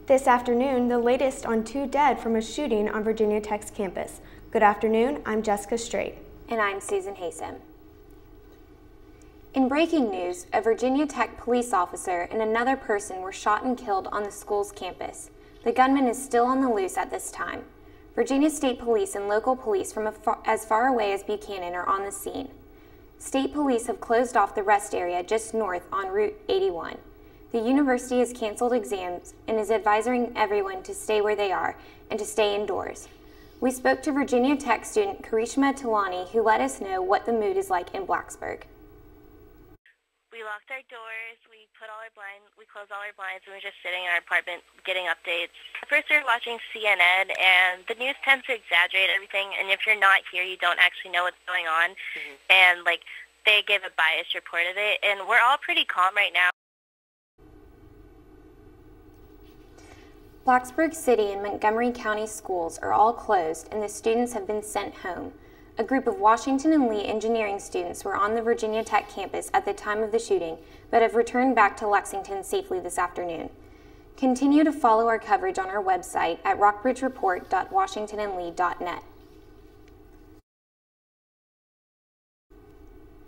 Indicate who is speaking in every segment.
Speaker 1: This afternoon, the latest on 2 dead from a shooting on Virginia Tech's campus. Good afternoon, I'm Jessica Strait.
Speaker 2: And I'm Susan Haysom. In breaking news, a Virginia Tech police officer and another person were shot and killed on the school's campus. The gunman is still on the loose at this time. Virginia State Police and local police from as far away as Buchanan are on the scene. State police have closed off the rest area just north on Route 81. The university has canceled exams and is advising everyone to stay where they are and to stay indoors. We spoke to Virginia Tech student Karishma Talani, who let us know what the mood is like in Blacksburg.
Speaker 3: We locked our doors, we closed all our blinds, and we were just sitting in our apartment getting updates. At first we were watching CNN, and the news tends to exaggerate everything, and if you're not here, you don't actually know what's going on. And they give a biased report of it, and we're all pretty calm right now.
Speaker 2: Blacksburg City and Montgomery County schools are all closed and the students have been sent home. A group of Washington and Lee engineering students were on the Virginia Tech campus at the time of the shooting, but have returned back to Lexington safely this afternoon. Continue to follow our coverage on our website at rockbridgereport.washingtonandlee.net.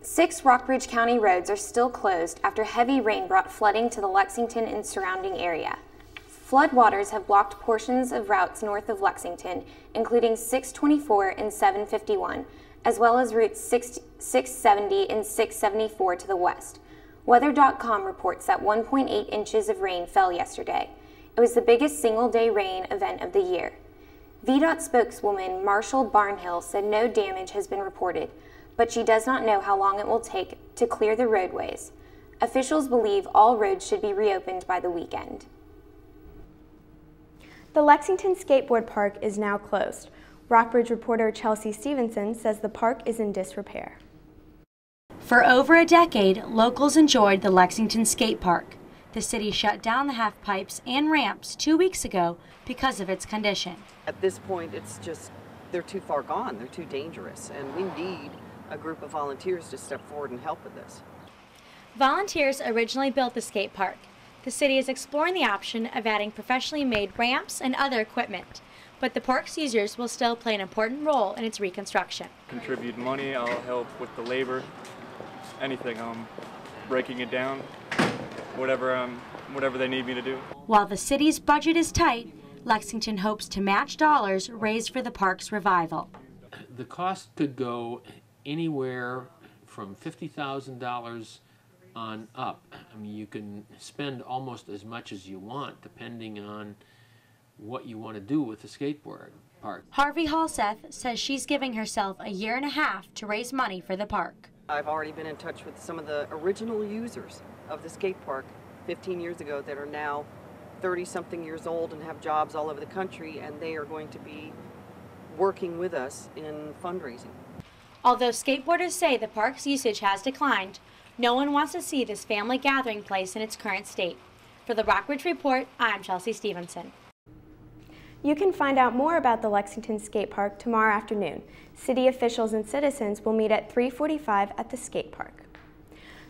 Speaker 2: 6 Rockbridge County roads are still closed after heavy rain brought flooding to the Lexington and surrounding area. Floodwaters have blocked portions of routes north of Lexington, including 624 and 751, as well as routes 670 and 674 to the west. Weather.com reports that 1.8 inches of rain fell yesterday. It was the biggest single-day rain event of the year. VDOT spokeswoman Marshall Barnhill said no damage has been reported, but she does not know how long it will take to clear the roadways. Officials believe all roads should be reopened by the weekend.
Speaker 1: The Lexington Skateboard Park is now closed. Rockbridge reporter Chelsea Stevenson says the park is in disrepair.
Speaker 4: For over a decade, locals enjoyed the Lexington Skate Park. The city shut down the half pipes and ramps 2 weeks ago because of its condition.
Speaker 5: At this point, it's just, they're too far gone, they're too dangerous, and we need a group of volunteers to step forward and help with this.
Speaker 4: Volunteers originally built the skate park. The city is exploring the option of adding professionally made ramps and other equipment, but the park's users will still play an important role in its reconstruction.
Speaker 6: Contribute money, I'll help with the labor, anything, breaking it down, whatever they need me to do.
Speaker 4: While the city's budget is tight, Lexington hopes to match dollars raised for the park's revival.
Speaker 7: The cost could go anywhere from $50,000 on up. I mean, you can spend almost as much as you want depending on what you want to do with the skateboard park.
Speaker 4: Harvey Halseth says she's giving herself a year and a half to raise money for the park.
Speaker 5: I've already been in touch with some of the original users of the skate park 15 years ago that are now 30-something years old and have jobs all over the country, and they are going to be working with us in fundraising.
Speaker 4: Although skateboarders say the park's usage has declined, no one wants to see this family gathering place in its current state. For the Rockbridge Report, I'm Chelsea Stevenson.
Speaker 1: You can find out more about the Lexington Skate Park tomorrow afternoon. City officials and citizens will meet at 3:45 at the skate park.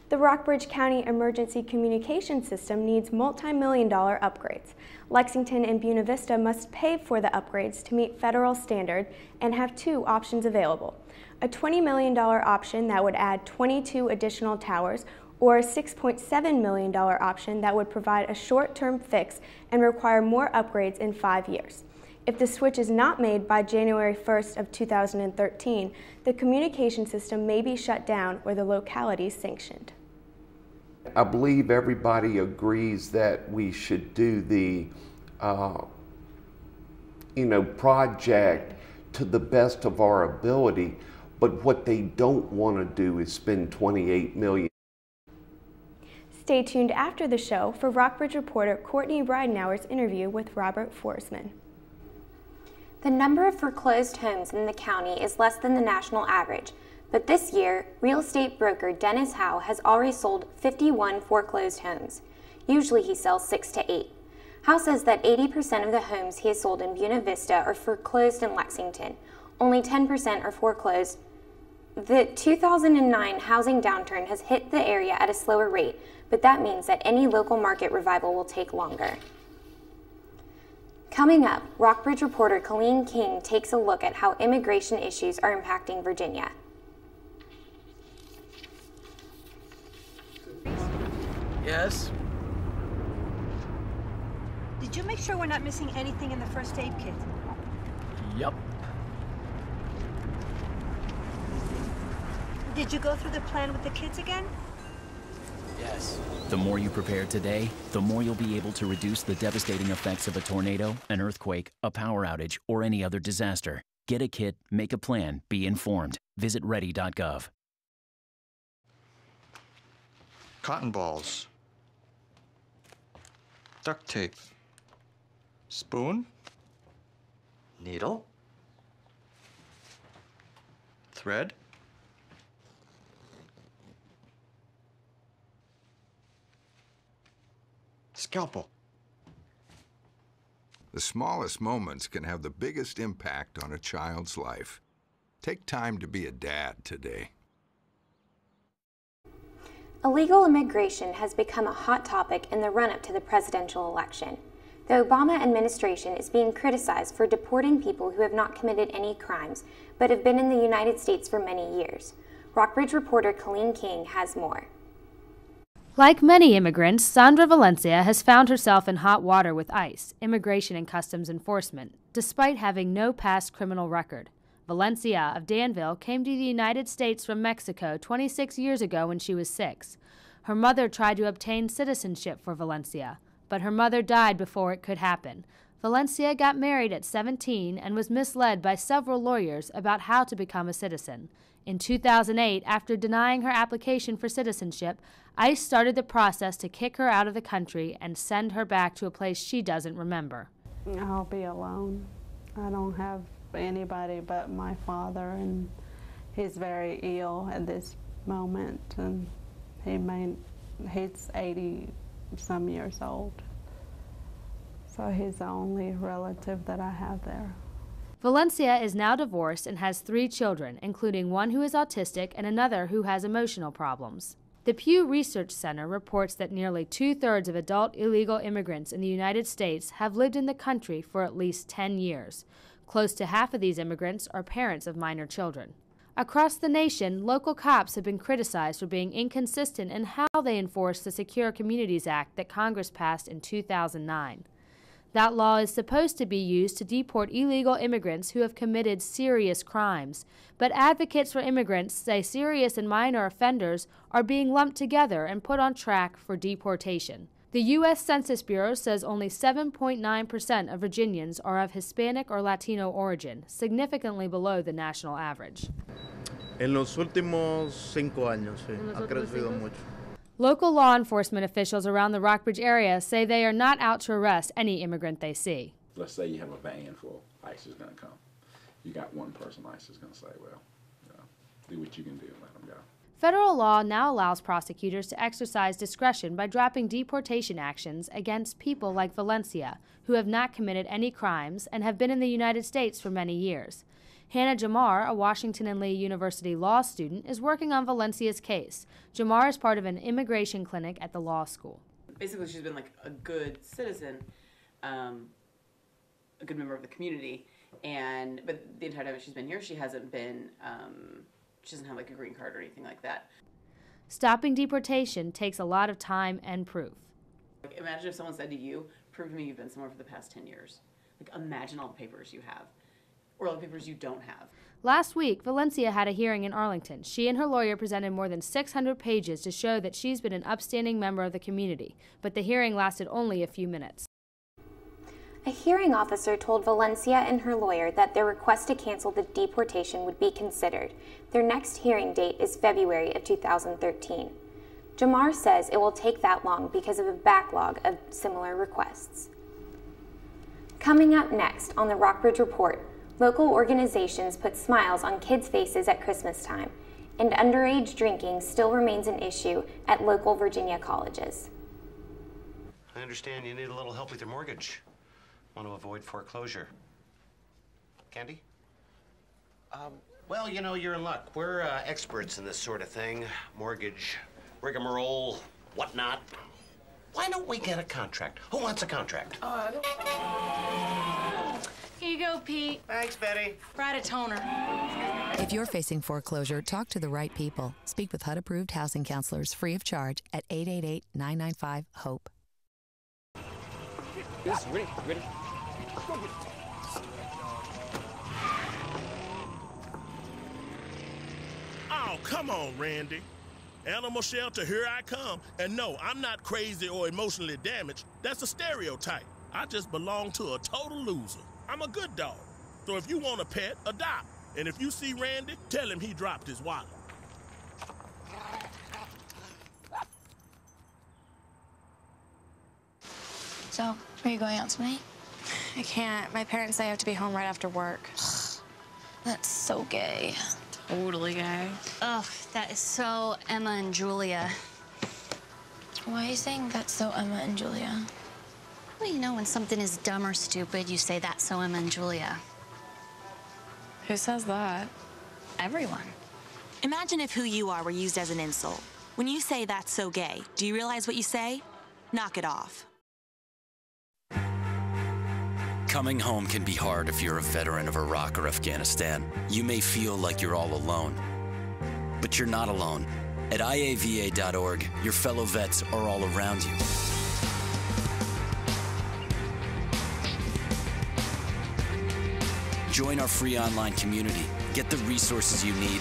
Speaker 1: The Rockbridge County Emergency Communication System needs multi-million-dollar upgrades. Lexington and Buena Vista must pay for the upgrades to meet federal standard and have 2 options available. A $20 million option that would add 22 additional towers, or a $6.7 million option that would provide a short-term fix and require more upgrades in 5 years. If the switch is not made by January 1st of 2013, the communication system may be shut down or the locality sanctioned.
Speaker 8: I believe everybody agrees that we should do the project to the best of our ability, but what they don't want to do is spend $28 million.
Speaker 1: Stay tuned after the show for Rockbridge reporter Courtney Ridenauer's interview with Robert Forsman.
Speaker 2: The number of foreclosed homes in the county is less than the national average, but this year, real estate broker Dennis Howe has already sold 51 foreclosed homes. Usually he sells 6 to 8. Howe says that 80% of the homes he has sold in Buena Vista are foreclosed in Lexington. Only 10% are foreclosed. The 2009 housing downturn has hit the area at a slower rate, but that means that any local market revival will take longer. Coming up, Rockbridge reporter Colleen King takes a look at how immigration issues are impacting Virginia.
Speaker 9: Yes?
Speaker 10: Did you make sure we're not missing anything in the first aid kit?
Speaker 9: Yup.
Speaker 10: Did you go through the plan with the kids again?
Speaker 9: Yes.
Speaker 11: The more you prepare today, the more you'll be able to reduce the devastating effects of a tornado, an earthquake, a power outage, or any other disaster. Get a kit, make a plan, be informed. Visit ready.gov.
Speaker 12: Cotton balls. Duct tape. Spoon. Needle. Thread. Scalpel.
Speaker 13: The smallest moments can have the biggest impact on a child's life. Take time to be a dad today.
Speaker 2: Illegal immigration has become a hot topic in the run-up to the presidential election. The Obama administration is being criticized for deporting people who have not committed any crimes, but have been in the United States for many years. Rockbridge reporter Colleen King has more.
Speaker 4: Like many immigrants, Sandra Valencia has found herself in hot water with ICE, Immigration and Customs Enforcement, despite having no past criminal record. Valencia of Danville came to the United States from Mexico 26 years ago when she was 6. Her mother tried to obtain citizenship for Valencia, but her mother died before it could happen. Valencia got married at 17 and was misled by several lawyers about how to become a citizen. In 2008, after denying her application for citizenship, ICE started the process to kick her out of the country and send her back to a place she doesn't remember.
Speaker 14: I'll be alone. I don't have anybody but my father, and he's very ill at this moment, and he's 80-some years old. So he's the only relative that I have there.
Speaker 4: Valencia is now divorced and has 3 children, including one who is autistic and another who has emotional problems. The Pew Research Center reports that nearly 2/3 of adult illegal immigrants in the United States have lived in the country for at least 10 years. Close to half of these immigrants are parents of minor children. Across the nation, local cops have been criticized for being inconsistent in how they enforce the Secure Communities Act that Congress passed in 2009. That law is supposed to be used to deport illegal immigrants who have committed serious crimes, but advocates for immigrants say serious and minor offenders are being lumped together and put on track for deportation. The U.S. Census Bureau says only 7.9% of Virginians are of Hispanic or Latino origin, significantly below the national average.
Speaker 15: En los últimos 5 años, sí, ha crecido mucho.
Speaker 4: Local law enforcement officials around the Rockbridge area say they are not out to arrest any immigrant they see.
Speaker 16: Let's say you have a van full, ICE is going to come. You got one person, ICE is going to say, well, do what you can do and let them go.
Speaker 4: Federal law now allows prosecutors to exercise discretion by dropping deportation actions against people like Valencia, who have not committed any crimes and have been in the United States for many years. Hannah Jamar, a Washington and Lee University law student, is working on Valencia's case. Jamar is part of an immigration clinic at the law school.
Speaker 17: Basically, she's been like a good citizen, a good member of the community, but the entire time she's been here, she hasn't been, she doesn't have like a green card or anything like that.
Speaker 4: Stopping deportation takes a lot of time and proof.
Speaker 17: Like, imagine if someone said to you, prove to me you've been somewhere for the past 10 years. Like, imagine all the papers you have. Or all the papers you don't have.
Speaker 4: Last week, Valencia had a hearing in Arlington. She and her lawyer presented more than 600 pages to show that she's been an upstanding member of the community, but the hearing lasted only a few minutes.
Speaker 2: A hearing officer told Valencia and her lawyer that their request to cancel the deportation would be considered. Their next hearing date is February of 2013. Jamar says it will take that long because of a backlog of similar requests. Coming up next on the Rockbridge Report, local organizations put smiles on kids' faces at Christmas time, and underage drinking still remains an issue at local Virginia colleges.
Speaker 18: I understand you need a little help with your mortgage. Want to avoid foreclosure. Candy? Well, you know, you're in luck. We're experts in this sort of thing. Mortgage, rigmarole, whatnot. Why don't we get a contract? Who wants a contract?
Speaker 9: I don't.
Speaker 19: Here you go, Pete.
Speaker 18: Thanks, Betty.
Speaker 19: Right a toner.
Speaker 20: If you're facing foreclosure, talk to the right people. Speak with HUD-approved housing counselors free of charge at 888-995-HOPE.
Speaker 9: Yes, ready.
Speaker 21: Oh, come on, Randy. Animal shelter, here I come. And no, I'm not crazy or emotionally damaged. That's a stereotype. I just belong to a total loser. I'm a good dog. So if you want a pet, adopt. And if you see Randy, tell him he dropped his wallet.
Speaker 22: So, are you going out tonight?
Speaker 2: I can't. My parents say I have to be home right after work.
Speaker 22: That's so gay.
Speaker 19: Totally gay.
Speaker 22: Ugh, that is so Emma and Julia.
Speaker 2: Why are you saying that's so Emma and Julia?
Speaker 22: Well, you know, when something is dumb or stupid, you say that's so Emma and Julia.
Speaker 2: Who says that?
Speaker 22: Everyone.
Speaker 23: Imagine if who you are were used as an insult. When you say that's so gay, do you realize what you say? Knock it off.
Speaker 24: Coming home can be hard if you're a veteran of Iraq or Afghanistan. You may feel like you're all alone, but you're not alone. At IAVA.org, your fellow vets are all around you. Join our free online community, get the resources you need,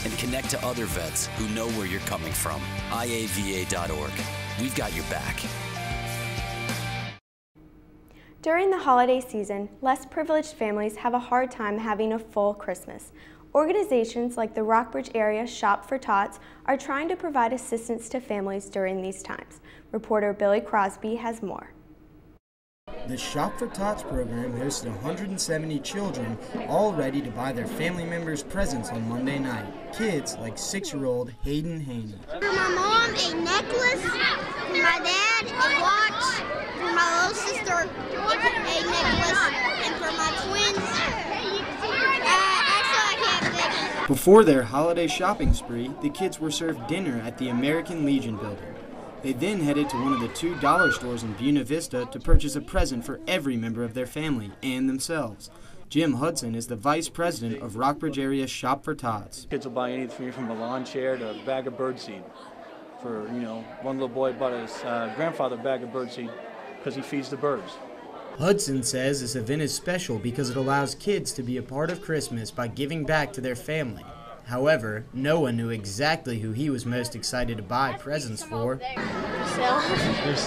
Speaker 24: and connect to other vets who know where you're coming from. IAVA.org. We've got your back.
Speaker 1: During the holiday season, less privileged families have a hard time having a full Christmas. Organizations like the Rockbridge Area Shop for Tots are trying to provide assistance to families during these times. Reporter Billy Crosby has more.
Speaker 25: The Shop for Tots program hosted 170 children, all ready to buy their family members presents on Monday night. Kids like 6-year-old Hayden Haney.
Speaker 26: For my mom, a necklace. For my dad, a watch. For my little sister, a necklace. And for my twins, actually I can't think.
Speaker 25: Before their holiday shopping spree, the kids were served dinner at the American Legion building. They then headed to one of the two dollar stores in Buena Vista to purchase a present for every member of their family and themselves. Jim Hudson is the vice president of Rockbridge Area Shop for Tots.
Speaker 27: Kids will buy anything from a lawn chair to a bag of birdseed. For, one little boy bought his grandfather a bag of birdseed because he feeds the birds.
Speaker 25: Hudson says this event is special because it allows kids to be a part of Christmas by giving back to their family. However, no one knew exactly who he was most excited to buy presents for.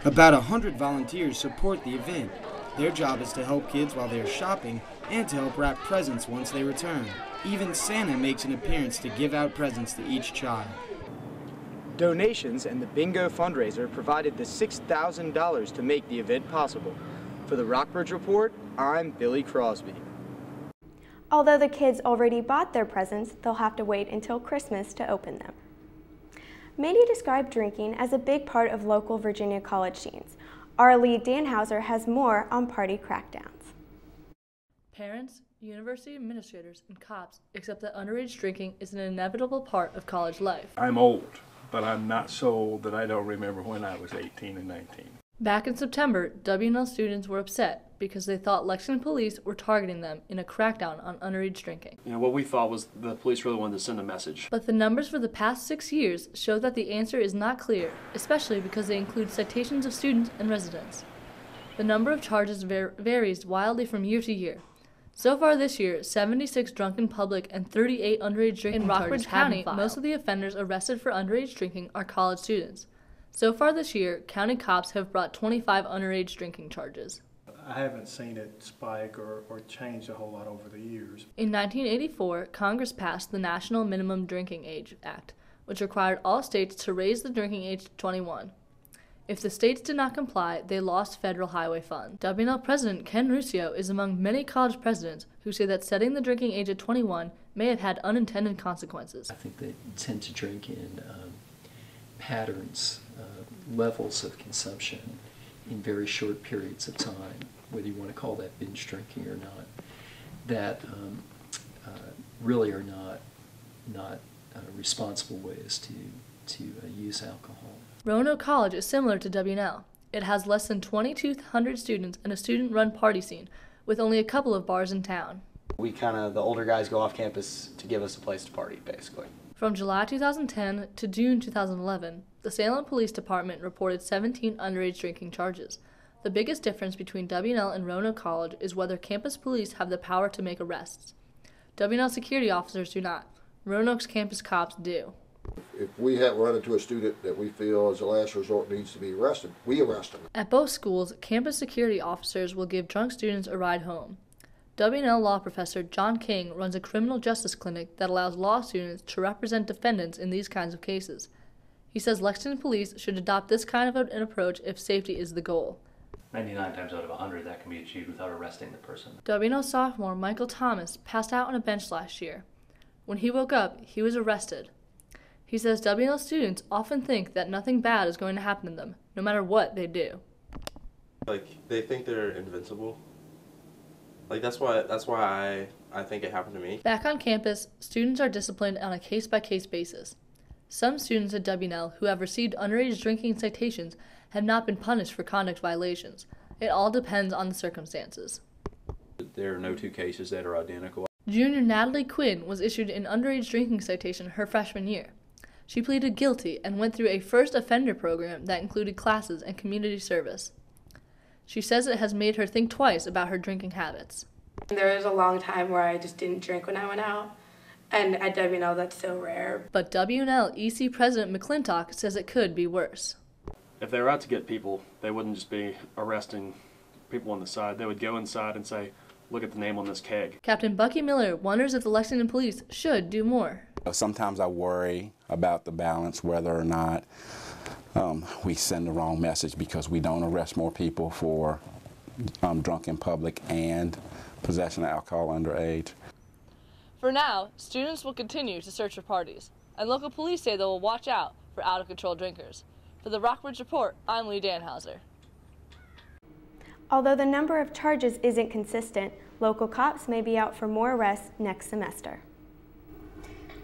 Speaker 25: About 100 volunteers support the event. Their job is to help kids while they are shopping and to help wrap presents once they return. Even Santa makes an appearance to give out presents to each child.
Speaker 28: Donations and the bingo fundraiser provided the $6,000 to make the event possible. For the Rockbridge Report, I'm Billy Crosby.
Speaker 1: Although the kids already bought their presents, they'll have to wait until Christmas to open them. Many describe drinking as a big part of local Virginia college scenes. Our lead Danhauser has more on party crackdowns.
Speaker 29: Parents, university administrators, and cops accept that underage drinking is an inevitable part of college life.
Speaker 30: I'm old, but I'm not so old that I don't remember when I was 18 and 19.
Speaker 29: Back in September, W&L students were upset because they thought Lexington police were targeting them in a crackdown on underage drinking.
Speaker 31: What we thought was the police really wanted to send a message.
Speaker 29: But the numbers for the past 6 years show that the answer is not clear, especially because they include citations of students and residents. The number of charges varies wildly from year to year. So far this year, 76 drunken public and 38 underage drinking charges have been filed. In Rockbridge County, most of the offenders arrested for underage drinking are college students. So far this year, county cops have brought 25 underage drinking charges.
Speaker 30: I haven't seen it spike or change a whole lot over the years.
Speaker 29: In 1984, Congress passed the National Minimum Drinking Age Act, which required all states to raise the drinking age to 21. If the states did not comply, they lost federal highway funds. W&L President Ken Ruscio is among many college presidents who say that setting the drinking age at 21 may have had unintended consequences.
Speaker 32: I think they tend to drink in patterns, levels of consumption in very short periods of time, whether you want to call that binge drinking or not, that really are not responsible ways to use alcohol.
Speaker 29: Roanoke College is similar to W&L. It has less than 2,200 students and a student-run party scene, with only a couple of bars in town.
Speaker 3: The older guys go off campus to give us a place to party, basically.
Speaker 29: From July 2010 to June 2011, the Salem Police Department reported 17 underage drinking charges. The biggest difference between W&L and Roanoke College is whether campus police have the power to make arrests. W&L security officers do not. Roanoke's campus cops do.
Speaker 5: If we have run into a student that we feel as a last resort needs to be arrested, we arrest them.
Speaker 29: At both schools, campus security officers will give drunk students a ride home. W&L law professor John King runs a criminal justice clinic that allows law students to represent defendants in these kinds of cases. He says Lexington police should adopt this kind of an approach if safety is the goal.
Speaker 31: 99 times out of 100, that can be achieved without arresting the person.
Speaker 29: W&L sophomore Michael Thomas passed out on a bench last year. When he woke up, he was arrested. He says W&L students often think that nothing bad is going to happen to them, no matter what they do.
Speaker 6: They think they're invincible. That's why I think it happened to me.
Speaker 29: Back on campus, students are disciplined on a case-by-case basis. Some students at W&L who have received underage drinking citations have not been punished for conduct violations. It all depends on the circumstances.
Speaker 31: There are no two cases that are identical.
Speaker 29: Junior Natalie Quinn was issued an underage drinking citation her freshman year. She pleaded guilty and went through a first offender program that included classes and community service. She says it has made her think twice about her drinking habits.
Speaker 7: There was a long time where I just didn't drink when I went out, and at W&L that's so rare.
Speaker 29: But W&L EC President McClintock says it could be worse.
Speaker 31: If they were out to get people, they wouldn't just be arresting people on the side. They would go inside and say, look at the name on this keg.
Speaker 29: Captain Bucky Miller wonders if the Lexington police should do more.
Speaker 8: Sometimes I worry about the balance, whether or not we send the wrong message because we don't arrest more people for drunk in public and possession of alcohol underage.
Speaker 29: For now, students will continue to search for parties, and local police say they will watch out for out-of-control drinkers. For the Rockbridge Report, I'm Lee Danhauser.
Speaker 1: Although the number of charges isn't consistent, local cops may be out for more arrests next semester.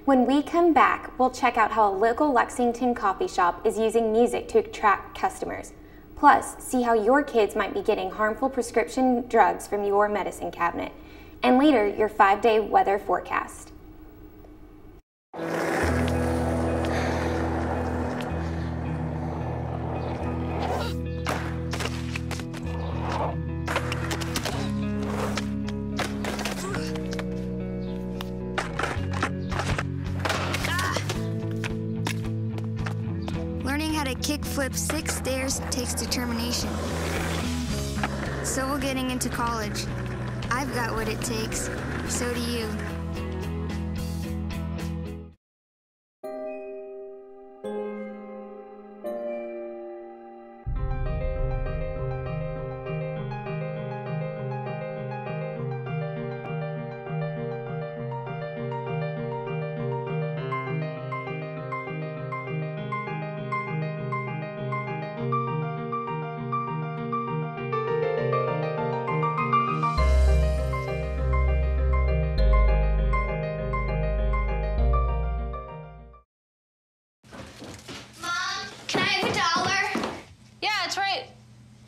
Speaker 2: When we come back, we'll check out how a local Lexington coffee shop is using music to attract customers. Plus, see how your kids might be getting harmful prescription drugs from your medicine cabinet. And later, your 5-day weather forecast.
Speaker 26: Learning how to kickflip 6 stairs takes determination. So will getting into college. I've got what it takes. So do you.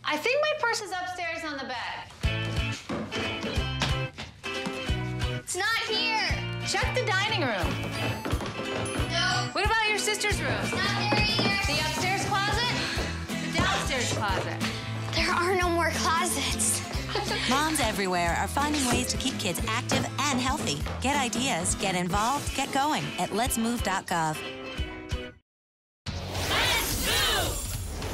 Speaker 10: I think my purse is upstairs on the bed. It's not here. Check the dining room. No. What about your sister's room? It's not there either. The upstairs closet? The downstairs closet?
Speaker 26: There are no more closets.
Speaker 23: Moms everywhere are finding ways to keep kids active and healthy. Get ideas, get involved, get going at letsmove.gov.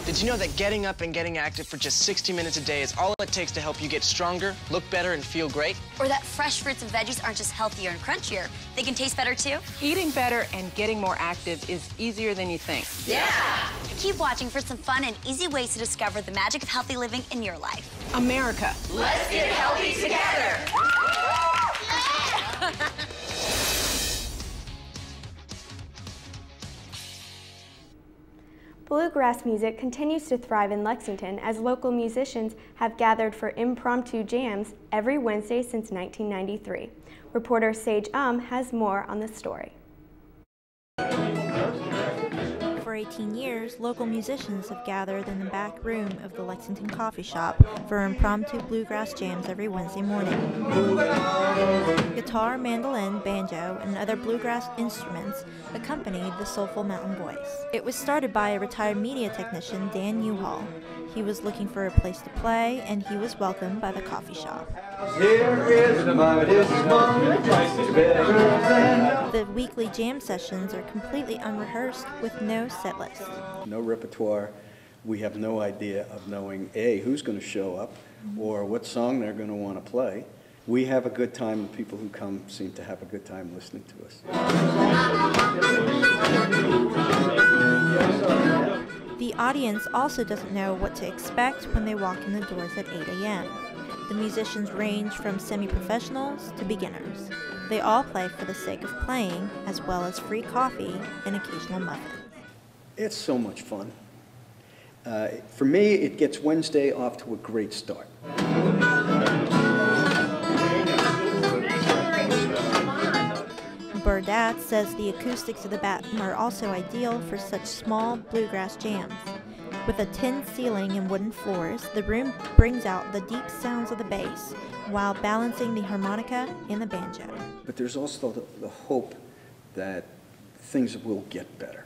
Speaker 11: Did you know that getting up and getting active for just 60 minutes a day is all it takes to help you get stronger, look better, and feel great?
Speaker 22: Or that fresh fruits and veggies aren't just healthier and crunchier, they can taste better too?
Speaker 12: Eating better and getting more active is easier than you think.
Speaker 22: Yeah! Keep watching for some fun and easy ways to discover the magic of healthy living in your life.
Speaker 12: America.
Speaker 10: Let's get healthy together!
Speaker 1: Bluegrass music continues to thrive in Lexington as local musicians have gathered for impromptu jams every Wednesday since 1993. Reporter Sage has more on the story.
Speaker 13: For
Speaker 4: 18 years, local musicians have gathered in the back room of the Lexington coffee shop for impromptu bluegrass jams every Wednesday morning. Guitar, mandolin, banjo, and other bluegrass instruments accompanied the soulful mountain voice. It was started by a retired media technician, Dan Newhall. He was looking for a place to play, and he was welcomed by the coffee shop. The weekly jam sessions are completely unrehearsed with no set list.
Speaker 9: No repertoire. We have no idea of knowing, A, who's going to show up or what song they're going to want to play. We have a good time, and people who come seem to have a good time listening to us.
Speaker 4: The audience also doesn't know what to expect when they walk in the doors at 8 a.m. The musicians range from semi-professionals to beginners. They all play for the sake of playing, as well as free coffee and occasional muffins.
Speaker 9: It's so much fun. For me, it gets Wednesday off to a great start.
Speaker 4: Burdett says the acoustics of the Batten are also ideal for such small bluegrass jams. With a tin ceiling and wooden floors, the room brings out the deep sounds of the bass while balancing the harmonica and the banjo.
Speaker 9: But there's also the hope that things will get better.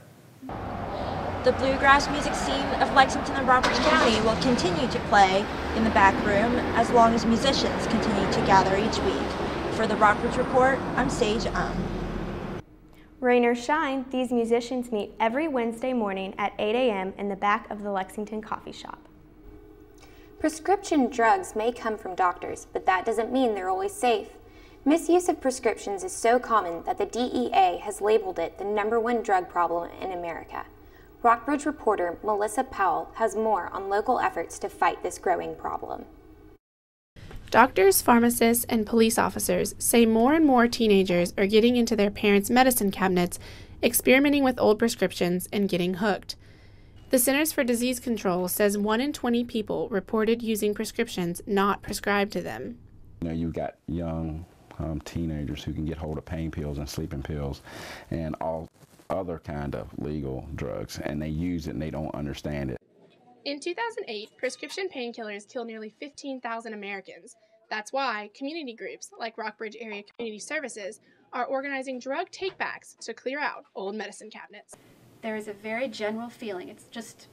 Speaker 4: The bluegrass music scene of Lexington and Rockbridge County will continue to play in the back room as long as musicians continue to gather each week. For the Rockbridge Report, I'm Sage
Speaker 1: Rain or shine, these musicians meet every Wednesday morning at 8 a.m. in the back of the Lexington coffee shop.
Speaker 2: Prescription drugs may come from doctors, but that doesn't mean they're always safe. Misuse of prescriptions is so common that the DEA has labeled it the #1 drug problem in America. Rockbridge reporter Melissa Powell has more on local efforts to fight this growing problem.
Speaker 13: Doctors, pharmacists, and police officers say more and more teenagers are getting into their parents' medicine cabinets, experimenting with old prescriptions, and getting hooked. The Centers for Disease Control says 1 in 20 people reported using prescriptions not prescribed to them.
Speaker 8: You know, you've got young teenagers who can get hold of pain pills and sleeping pills and all other kind of legal drugs, and they use it and they don't understand it.
Speaker 13: In 2008, prescription painkillers killed nearly 15,000 Americans. That's why community groups like Rockbridge Area Community Services are organizing drug takebacks to clear out old medicine cabinets.
Speaker 14: There is a very general feeling, it's just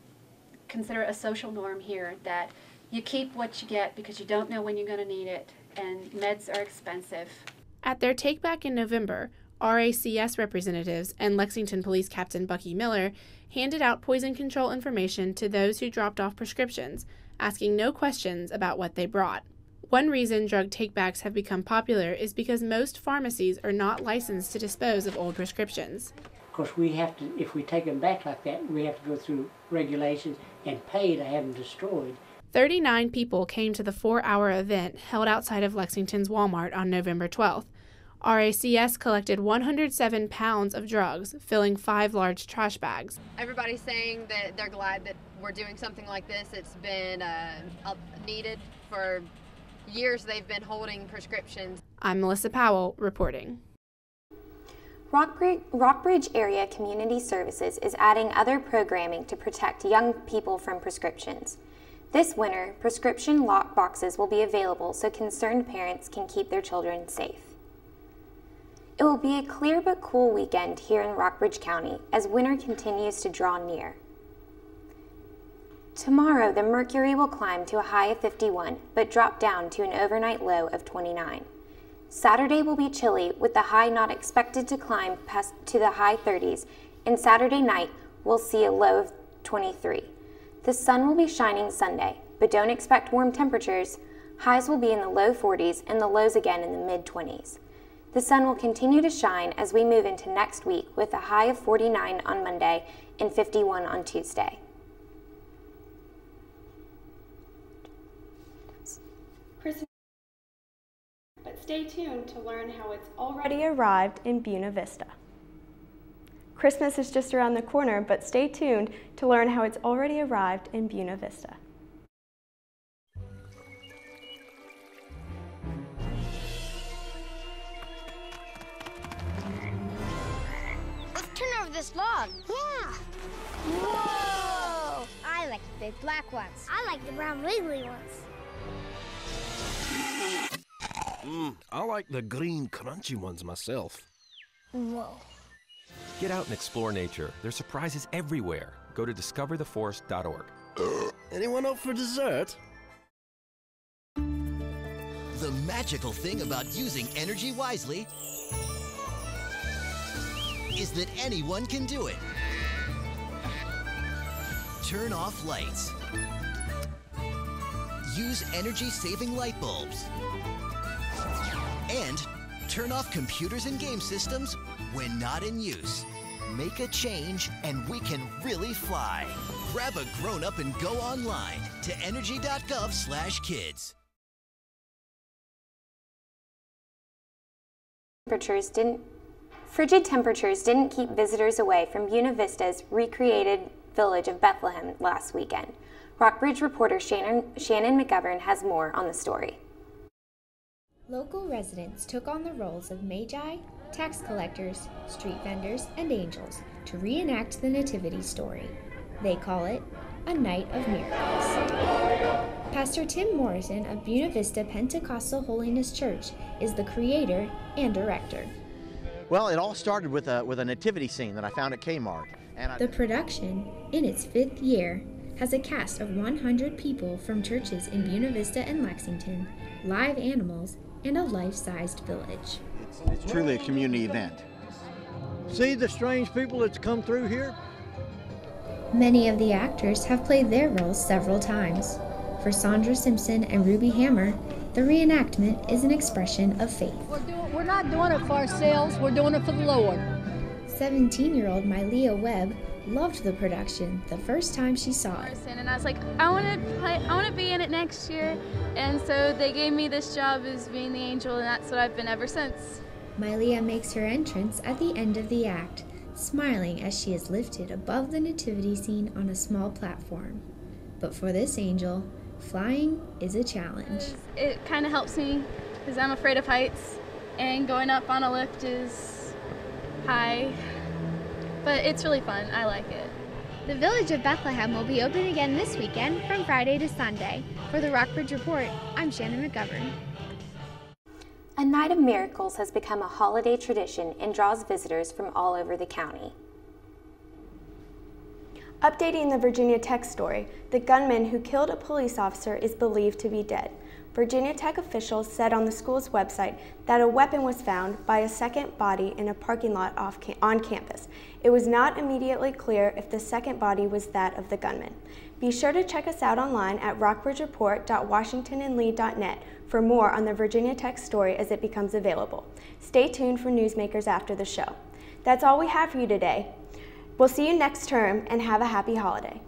Speaker 14: consider it a social norm here, that you keep what you get because you don't know when you're going to need it, and meds are expensive.
Speaker 13: At their takeback in November, RACS representatives and Lexington Police Captain Bucky Miller handed out poison control information to those who dropped off prescriptions, asking no questions about what they brought. One reason drug takebacks have become popular is because most pharmacies are not licensed to dispose of old prescriptions.
Speaker 15: Of course, we have to, if we take them back like that, we have to go through regulations and pay to have them destroyed.
Speaker 13: 39 people came to the 4-hour event held outside of Lexington's Walmart on November 12th. RACS collected 107 pounds of drugs, filling 5 large trash bags.
Speaker 16: Everybody's saying that they're glad that we're doing something like this. It's been needed for years. They've been holding prescriptions.
Speaker 13: I'm Melissa Powell, reporting.
Speaker 2: Rockbridge Area Community Services is adding other programming to protect young people from prescriptions. This winter, prescription lock boxes will be available so concerned parents can keep their children safe. It will be a clear but cool weekend here in Rockbridge County as winter continues to draw near. Tomorrow, the mercury will climb to a high of 51, but drop down to an overnight low of 29. Saturday will be chilly, with the high not expected to climb past to the high 30s, and Saturday night we'll see a low of 23. The sun will be shining Sunday, but don't expect warm temperatures. Highs will be in the low 40s and the lows again in the mid-20s. The sun will continue to shine as we move into next week with a high of 49 on Monday and 51 on Tuesday.
Speaker 1: But stay tuned to learn how it's already arrived in Buena Vista. Christmas is just around the corner, but stay tuned to learn how it's already arrived in Buena Vista.
Speaker 17: Let's turn over this log. Yeah.
Speaker 3: Whoa! I like the big black ones. I like the brown wiggly ones.
Speaker 17: I like the green crunchy ones myself.
Speaker 3: Whoa.
Speaker 18: Get out and explore nature. There's surprises everywhere. Go to discovertheforest.org.
Speaker 17: Anyone up for dessert?
Speaker 19: The magical thing about using energy wisely is that anyone can do it. Turn off lights. Use energy-saving light bulbs. And turn off computers and game systems when not in use. Make a change and we can really fly. Grab a grown-up and go online to energy.gov/kids.
Speaker 2: Frigid temperatures didn't keep visitors away from Buena Vista's recreated village of Bethlehem last weekend. Rockbridge reporter Shannon McGovern has more on the story.
Speaker 1: Local residents took on the roles of magi, tax collectors, street vendors, and angels to reenact the nativity story. They call it a Night of Miracles. Pastor Tim Morrison of Buena Vista Pentecostal Holiness Church is the creator and director.
Speaker 20: Well, it all started with a nativity scene that I found at Kmart.
Speaker 1: The production, in its 5th year, has a cast of 100 people from churches in Buena Vista and Lexington, live animals, and a life-sized village.
Speaker 20: It's truly a community event.
Speaker 21: See the strange people that's come through here?
Speaker 1: Many of the actors have played their roles several times. For Sandra Simpson and Ruby Hammer, the reenactment is an expression of faith.
Speaker 22: We're not doing it for ourselves, we're doing it for the Lord.
Speaker 1: 17-year-old Mylea Webb loved the production the first time she saw it.
Speaker 23: And I was like, I want to be in it next year. And so they gave me this job as being the angel, and that's what I've been ever since.
Speaker 1: Mylea makes her entrance at the end of the act, smiling as she is lifted above the nativity scene on a small platform. But for this angel, flying is a challenge.
Speaker 23: It kind of helps me because I'm afraid of heights, and going up on a lift is high, but it's really fun. I like it.
Speaker 1: The village of Bethlehem will be open again this weekend from Friday to Sunday. For the Rockbridge Report, I'm Shannon McGovern.
Speaker 2: A Night of Miracles has become a holiday tradition and draws visitors from all over the county. Updating the Virginia Tech story, the gunman who killed a police officer is believed to be dead. Virginia Tech officials said on the school's website that a weapon was found by a second body in a parking lot on campus. It was not immediately clear if the second body was that of the gunman. Be sure to check us out online at rockbridgereport.washingtonandlee.net for more on the Virginia Tech story as it becomes available. Stay tuned for newsmakers after the show. That's all we have for you today. We'll see you next term and have a happy holiday.